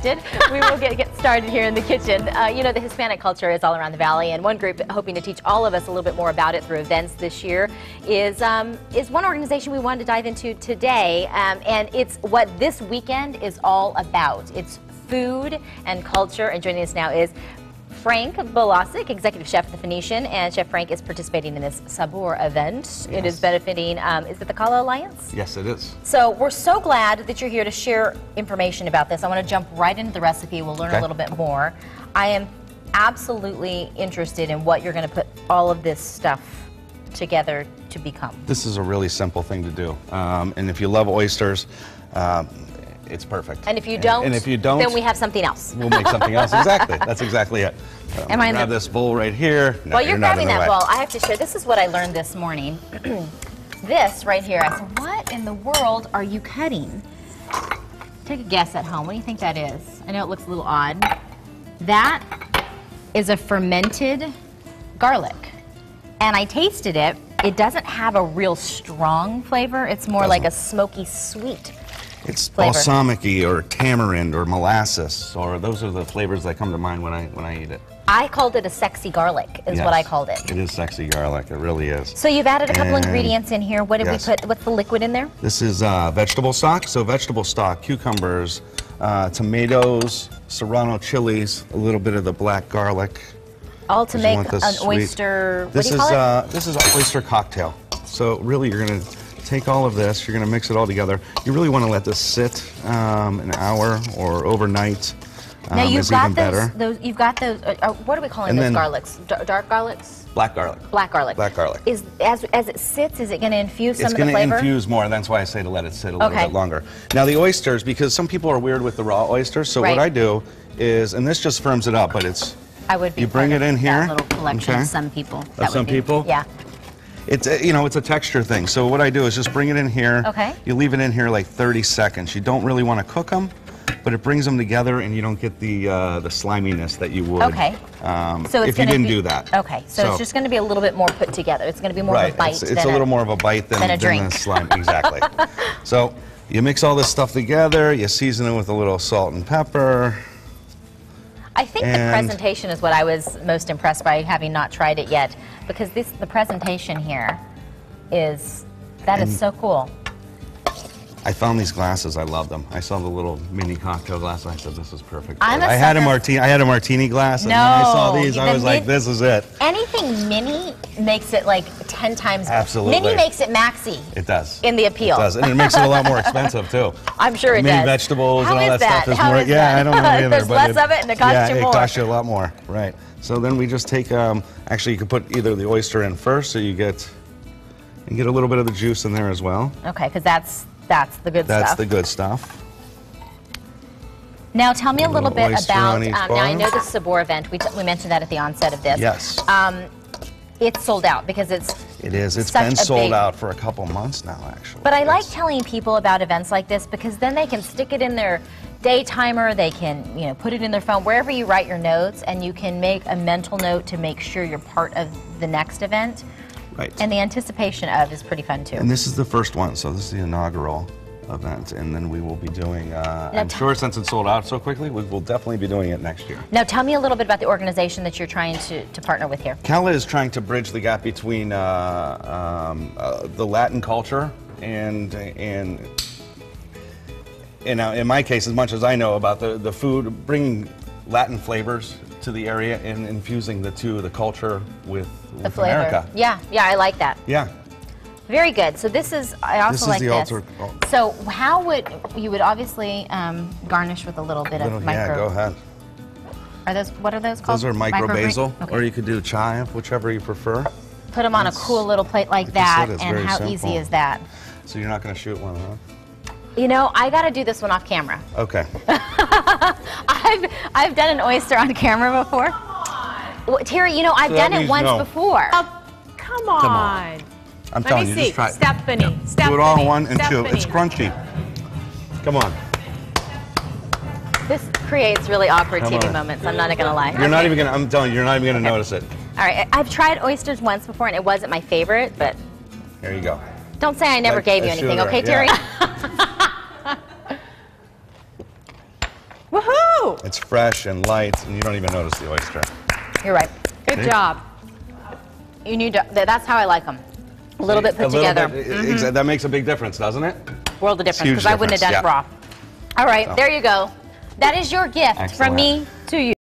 We will get started here in the kitchen. You know, the Hispanic culture is all around the valley, and one group hoping to teach all of us a little bit more about it through events this year is one organization we wanted to dive into today, and it's what this weekend is all about. It's food and culture, and joining us now is Frank Bolasic, Executive Chef at the Phoenician, and Chef Frank is participating in this Sabor event. Yes. It is benefiting, is it the CALA Alliance? Yes, it is. So we're so glad that you're here to share information about this. I want to jump right into the recipe. We'll learn a little bit more. I am absolutely interested in what you're going to put all of this stuff together to become. This is a really simple thing to do. And if you love oysters, it's perfect. And if you don't, then we have something else. We'll make something else. Exactly. That's exactly it. Am I grab this bowl right here. No, while you're grabbing that bowl, I have to share. This is what I learned this morning. This right here. I said, "What in the world are you cutting?" Take a guess at home. What do you think that is? I know it looks a little odd. That is a fermented garlic, and I tasted it. It doesn't have a real strong flavor. It's more like a smoky, sweet. It's balsamic-y or tamarind or molasses, or those are the flavors that come to mind when I eat it. I called it a sexy garlic, is what I called it. It is sexy garlic, it really is. So you've added a couple ingredients in here. What did we put? What's the liquid in there? This is vegetable stock. So vegetable stock, cucumbers, tomatoes, serrano chilies, a little bit of the black garlic. All to make an oyster, what do you call it? This is an oyster cocktail. So really you're going to take all of this, you're going to mix it all together. You really want to let this sit an hour or overnight. Now you've got those. You've got those. What are we calling those garlics? Dark garlics. Black garlic. Black garlic. Black garlic. Is as it sits, is it going to infuse some of the flavor? It's going to infuse more. That's why I say to let it sit a little bit longer. Now the oysters, because some people are weird with the raw oysters. So what I do is, and this just firms it up, but it's. I would be. You bring it in here. That little collection of some people. Some people. Yeah. It's it's a texture thing. So what I do is just bring it in here. Okay. You leave it in here like 30 seconds. You don't really want to cook them, but it brings them together, and you don't get the sliminess that you would. Okay. So if you didn't do that. Okay. So it's just going to be a little bit more put together. It's going to be more of a bite. It's a little more of a bite than a drink. The slime. Exactly. So you mix all this stuff together. You season it with a little salt and pepper. I think the presentation is what I was most impressed by, having not tried it yet, because the presentation here is so cool. I found these glasses. I love them. I saw the little mini cocktail glass. I said, "This is perfect." I had a martini glass, and when I saw these, I was like, "This is it." Anything mini makes it like 10 times. Absolutely. Mini makes it maxi. It does. In the appeal. It does, and it makes it a lot more expensive too. I'm sure it does. Mini vegetables and all that stuff is more. Yeah, I don't know either. There's less of it, and it costs you more. Yeah, it costs you a lot more. Right. So then we just take. Actually, you could put either the oyster in first, so you get a little bit of the juice in there as well. Okay, because that's the good stuff. That's the good stuff. Now tell me a little bit about, now I know the Sabor event, we mentioned that at the onset of this. Yes. It's sold out because it's It's been sold out for a couple months now, actually. But I like telling people about events like this because then they can stick it in their day timer, they can put it in their phone, wherever you write your notes, and you can make a mental note to make sure you're part of the next event. Right. And the anticipation of is pretty fun too. And this is the first one, so this is the inaugural event, and then we will be doing, I'm sure since it's sold out so quickly, we will definitely be doing it next year. Now tell me a little bit about the organization that you're trying to partner with here. CALA is trying to bridge the gap between the Latin culture and in my case, as much as I know about the food, bringing Latin flavors to the area and infusing the culture with flavor. America. Yeah, I like that. Yeah. Very good. So this is, I also like this. So how you would obviously garnish with a little bit of micro. Yeah, go ahead. What are those called? Those are micro basil, or you could do chive, whichever you prefer. Put them on a cool little plate like that, and how easy is that? So you're not going to shoot one, huh? I got to do this one off camera. Okay. I've done an oyster on camera before. Well, Terry, I've done it once before. Come on. I'm telling you, just try it. Stephanie. Do it all in one and two. It's crunchy. Come on. This creates really awkward TV moments. I'm not going to lie. You're not even going to, I'm telling you, you're not even going to notice it. All right. I've tried oysters once before, and it wasn't my favorite, but. Here you go. Don't say I never gave you anything, okay, Terry? Woohoo! do. It's fresh and light, and you don't even notice the oyster. You're right. Good job. You need to, that's how I like them. A little bit put together. That makes a big difference, doesn't it? World of difference, Huge because I wouldn't have done it raw. All right, there you go. That is your gift from me to you.